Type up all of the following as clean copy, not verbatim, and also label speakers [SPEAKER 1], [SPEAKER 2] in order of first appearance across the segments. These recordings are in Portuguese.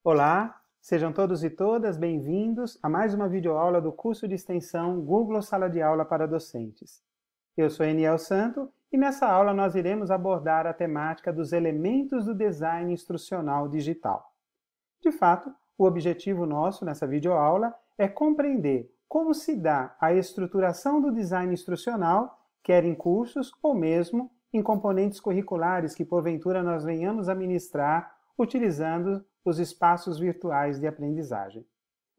[SPEAKER 1] Olá, sejam todos e todas bem-vindos a mais uma videoaula do curso de extensão Google Sala de Aula para Docentes. Eu sou Eniel Santo e nessa aula nós iremos abordar a temática dos elementos do design instrucional digital. De fato, o objetivo nosso nessa videoaula é compreender como se dá a estruturação do design instrucional, quer em cursos ou mesmo em componentes curriculares que porventura nós venhamos a ministrar utilizando os espaços virtuais de aprendizagem.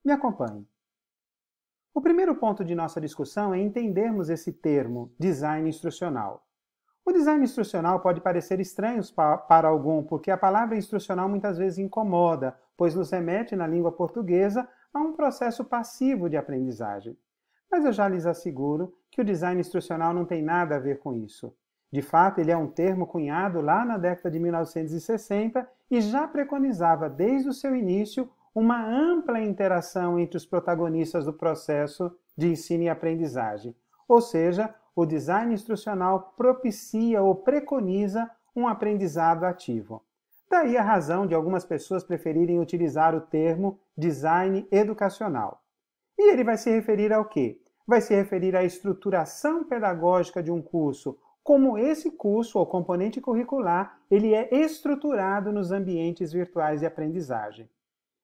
[SPEAKER 1] Me acompanhe. O primeiro ponto de nossa discussão é entendermos esse termo design instrucional. O design instrucional pode parecer estranho para algum, porque a palavra instrucional muitas vezes incomoda, pois nos remete na língua portuguesa a um processo passivo de aprendizagem. Mas eu já lhes asseguro que o design instrucional não tem nada a ver com isso. De fato, ele é um termo cunhado lá na década de 1960 e já preconizava desde o seu início uma ampla interação entre os protagonistas do processo de ensino e aprendizagem. Ou seja, o design instrucional propicia ou preconiza um aprendizado ativo. Daí a razão de algumas pessoas preferirem utilizar o termo design educacional. E ele vai se referir ao quê? Vai se referir à estruturação pedagógica de um curso, como esse curso ou componente curricular ele é estruturado nos ambientes virtuais de aprendizagem.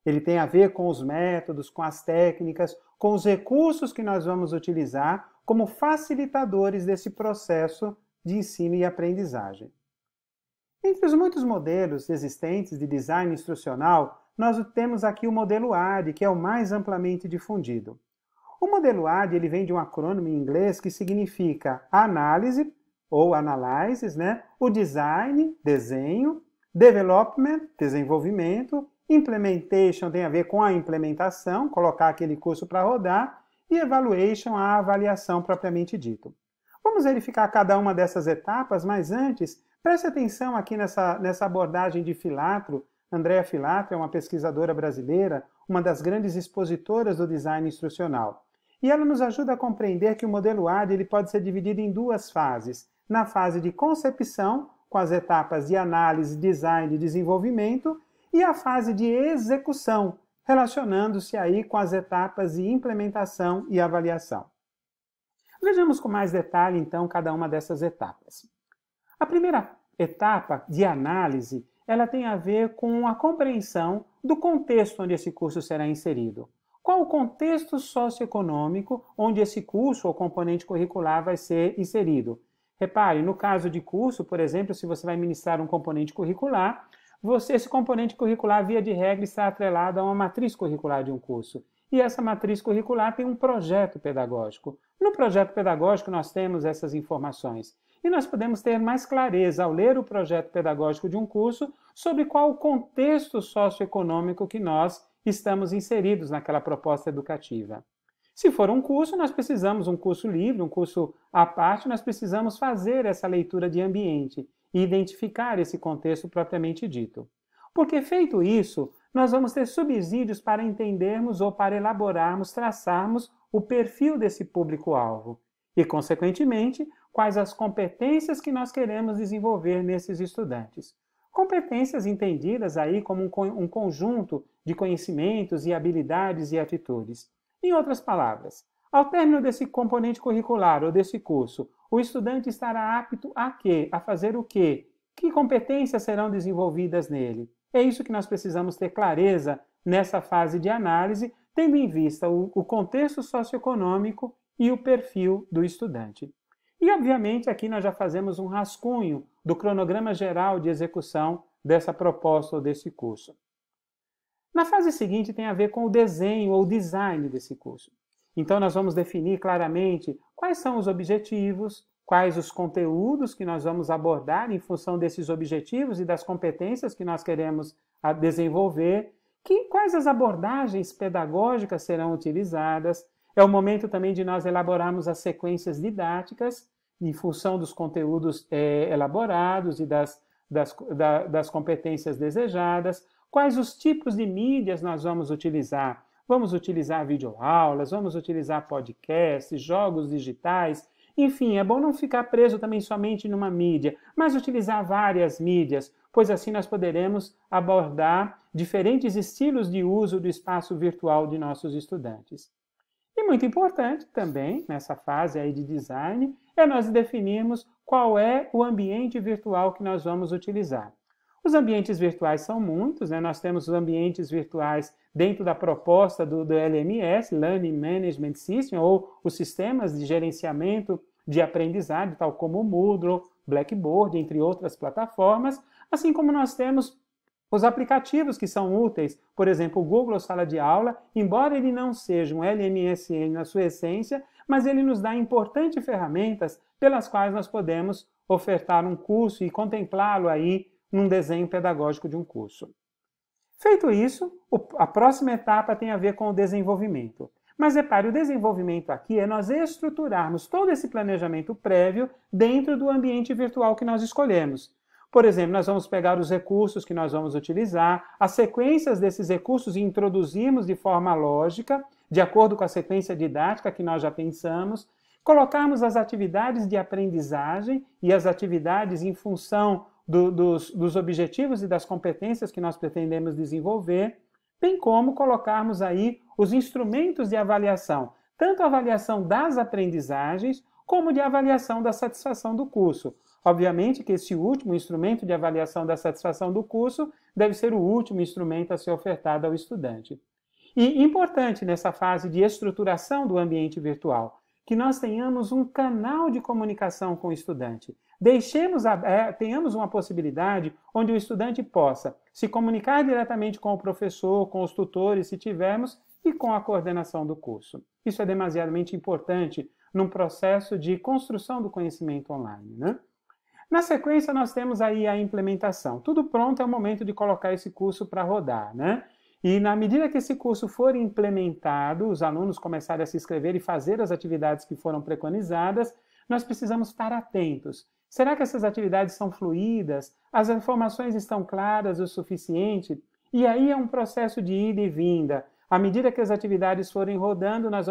[SPEAKER 1] Ele tem a ver com os métodos, com as técnicas, com os recursos que nós vamos utilizar como facilitadores desse processo de ensino e aprendizagem. Entre os muitos modelos existentes de design instrucional, nós temos aqui o modelo AD, que é o mais amplamente difundido. O modelo AD ele vem de um acrônimo em inglês que significa análise, ou analysis, o design, desenho, development, desenvolvimento, implementation tem a ver com a implementação, colocar aquele curso para rodar, e evaluation, a avaliação propriamente dito. Vamos verificar cada uma dessas etapas, mas antes, preste atenção aqui nessa abordagem de Filatro. Andrea Filatro é uma pesquisadora brasileira, uma das grandes expositoras do design instrucional. E ela nos ajuda a compreender que o modelo AD ele pode ser dividido em duas fases. Na fase de concepção, com as etapas de análise, design e desenvolvimento, e a fase de execução, relacionando-se aí com as etapas de implementação e avaliação. Vejamos com mais detalhe, então, cada uma dessas etapas. A primeira etapa de análise, ela tem a ver com a compreensão do contexto onde esse curso será inserido. Qual o contexto socioeconômico onde esse curso ou componente curricular vai ser inserido? Repare, no caso de curso, por exemplo, se você vai ministrar um componente curricular, esse componente curricular, via de regra, está atrelado a uma matriz curricular de um curso. E essa matriz curricular tem um projeto pedagógico. No projeto pedagógico nós temos essas informações. E nós podemos ter mais clareza ao ler o projeto pedagógico de um curso sobre qual o contexto socioeconômico que nós estamos inseridos naquela proposta educativa. Se for um curso, nós precisamos, um curso livre, um curso à parte, nós precisamos fazer essa leitura de ambiente e identificar esse contexto propriamente dito. Porque feito isso, nós vamos ter subsídios para entendermos ou para elaborarmos, traçarmos o perfil desse público-alvo e, consequentemente, quais as competências que nós queremos desenvolver nesses estudantes. Competências entendidas aí como um conjunto de conhecimentos e habilidades e atitudes. Em outras palavras, ao término desse componente curricular ou desse curso, o estudante estará apto a quê? A fazer o quê? Que competências serão desenvolvidas nele? É isso que nós precisamos ter clareza nessa fase de análise, tendo em vista o contexto socioeconômico e o perfil do estudante. E, obviamente, aqui nós já fazemos um rascunho do cronograma geral de execução dessa proposta ou desse curso. Na fase seguinte tem a ver com o desenho ou design desse curso. Então nós vamos definir claramente quais são os objetivos, quais os conteúdos que nós vamos abordar em função desses objetivos e das competências que nós queremos desenvolver, quais as abordagens pedagógicas serão utilizadas. É o momento também de nós elaborarmos as sequências didáticas em função dos conteúdos elaborados e das competências desejadas. Quais os tipos de mídias nós vamos utilizar? Vamos utilizar videoaulas, vamos utilizar podcasts, jogos digitais, Enfim, é bom não ficar preso também somente numa mídia, mas utilizar várias mídias. pois assim nós poderemos abordar diferentes estilos de uso do espaço virtual de nossos estudantes. E muito importante também, nessa fase aí de design, é nós definirmos qual é o ambiente virtual que nós vamos utilizar. Os ambientes virtuais são muitos, né? Nós temos os ambientes virtuais dentro da proposta do LMS, Learning Management System, ou os sistemas de gerenciamento de aprendizagem, tal como o Moodle, Blackboard, entre outras plataformas, assim como nós temos os aplicativos que são úteis, por exemplo, o Google Sala de Aula, embora ele não seja um LMSN na sua essência, mas ele nos dá importantes ferramentas pelas quais nós podemos ofertar um curso e contemplá-lo aí num desenho pedagógico de um curso. Feito isso, a próxima etapa tem a ver com o desenvolvimento. Mas repare, o desenvolvimento aqui é nós estruturarmos todo esse planejamento prévio dentro do ambiente virtual que nós escolhemos. Por exemplo, nós vamos pegar os recursos que nós vamos utilizar, as sequências desses recursos e introduzirmos de forma lógica, de acordo com a sequência didática que nós já pensamos, colocarmos as atividades de aprendizagem e as atividades em função dos objetivos e das competências que nós pretendemos desenvolver, bem como colocarmos aí os instrumentos de avaliação, tanto a avaliação das aprendizagens, como de avaliação da satisfação do curso. Obviamente que esse último instrumento de avaliação da satisfação do curso deve ser o último instrumento a ser ofertado ao estudante. E importante nessa fase de estruturação do ambiente virtual, que nós tenhamos um canal de comunicação com o estudante. Tenhamos uma possibilidade onde o estudante possa se comunicar diretamente com o professor, com os tutores, se tivermos, e com a coordenação do curso. Isso é demasiadamente importante num processo de construção do conhecimento online, né? Na sequência, nós temos aí a implementação. Tudo pronto, é o momento de colocar esse curso para rodar, né? E na medida que esse curso for implementado, os alunos começarem a se inscrever e fazer as atividades que foram preconizadas, nós precisamos estar atentos. Será que essas atividades são fluídas? As informações estão claras o suficiente? E aí é um processo de ida e vinda. À medida que as atividades forem rodando, nós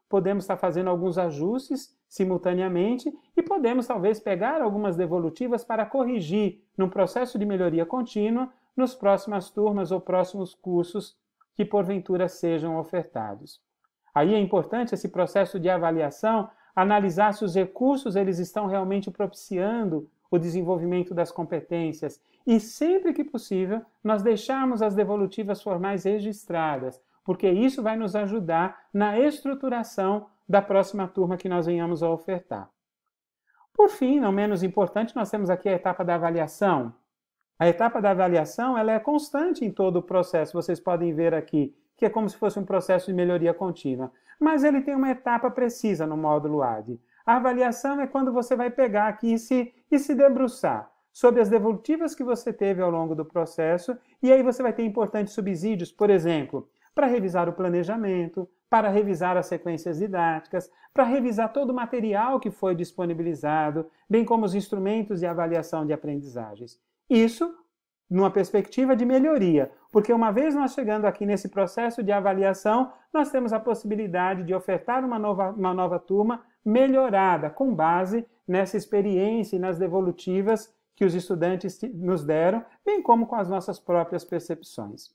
[SPEAKER 1] podemos estar fazendo alguns ajustes simultaneamente e podemos talvez pegar algumas devolutivas para corrigir num processo de melhoria contínua nos próximas turmas ou próximos cursos que porventura sejam ofertados. Aí é importante esse processo de avaliação, analisar se os recursos eles estão realmente propiciando o desenvolvimento das competências e, sempre que possível, nós deixarmos as devolutivas formais registradas, porque isso vai nos ajudar na estruturação da próxima turma que nós venhamos a ofertar. Por fim, não menos importante, nós temos aqui a etapa da avaliação. A etapa da avaliação ela é constante em todo o processo, vocês podem ver aqui, que é como se fosse um processo de melhoria contínua. Mas ele tem uma etapa precisa no módulo AD. A avaliação é quando você vai pegar aqui e se debruçar sobre as devolutivas que você teve ao longo do processo, e aí você vai ter importantes subsídios, por exemplo, para revisar o planejamento, para revisar as sequências didáticas, para revisar todo o material que foi disponibilizado, bem como os instrumentos de avaliação de aprendizagens. Isso numa perspectiva de melhoria, porque uma vez nós chegando aqui nesse processo de avaliação, nós temos a possibilidade de ofertar uma nova turma melhorada, com base nessa experiência e nas devolutivas que os estudantes nos deram, bem como com as nossas próprias percepções.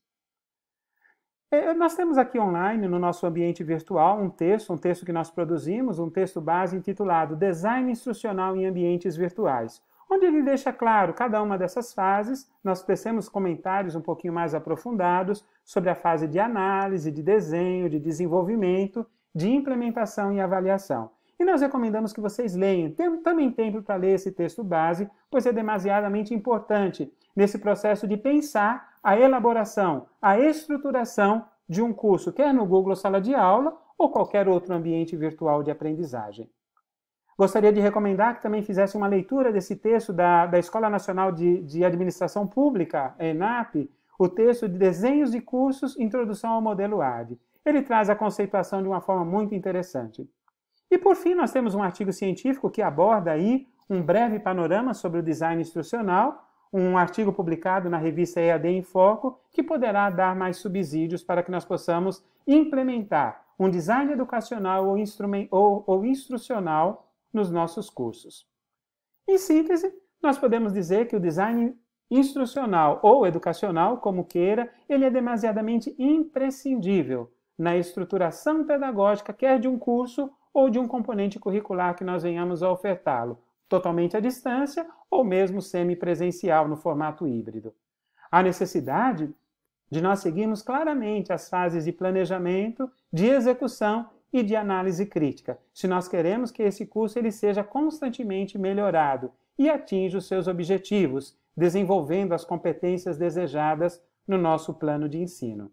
[SPEAKER 1] Nós temos aqui online, no nosso ambiente virtual, um texto que nós produzimos, um texto base intitulado Design Instrucional em Ambientes Virtuais, onde ele deixa claro cada uma dessas fases. Nós tecemos comentários um pouquinho mais aprofundados sobre a fase de análise, de desenho, de desenvolvimento, de implementação e avaliação. E nós recomendamos que vocês leiam, também tempo para ler esse texto base, pois é demasiadamente importante nesse processo de pensar a elaboração, a estruturação de um curso, quer no Google Sala de Aula ou qualquer outro ambiente virtual de aprendizagem. Gostaria de recomendar que também fizesse uma leitura desse texto da Escola Nacional de Administração Pública, ENAP, o texto de Desenhos de Cursos, Introdução ao Modelo AD. Ele traz a conceituação de uma forma muito interessante. E por fim, nós temos um artigo científico que aborda aí um breve panorama sobre o design instrucional, um artigo publicado na revista EAD em Foco, que poderá dar mais subsídios para que nós possamos implementar um design educacional ou instrucional nos nossos cursos. Em síntese, nós podemos dizer que o design instrucional ou educacional, como queira, ele é demasiadamente imprescindível na estruturação pedagógica, quer de um curso ou de um componente curricular que nós venhamos a ofertá-lo, totalmente à distância ou mesmo semipresencial no formato híbrido. Há necessidade de nós seguirmos claramente as fases de planejamento, de execução e de análise crítica, se nós queremos que esse curso ele seja constantemente melhorado e atinja os seus objetivos, desenvolvendo as competências desejadas no nosso plano de ensino.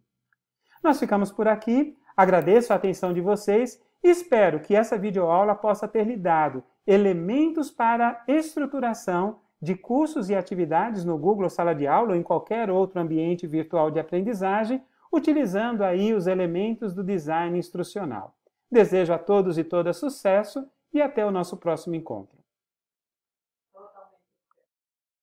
[SPEAKER 1] Nós ficamos por aqui, agradeço a atenção de vocês e espero que essa videoaula possa ter lhe dado elementos para a estruturação de cursos e atividades no Google Sala de Aula ou em qualquer outro ambiente virtual de aprendizagem, utilizando aí os elementos do design instrucional. Desejo a todos e todas sucesso e até o nosso próximo encontro.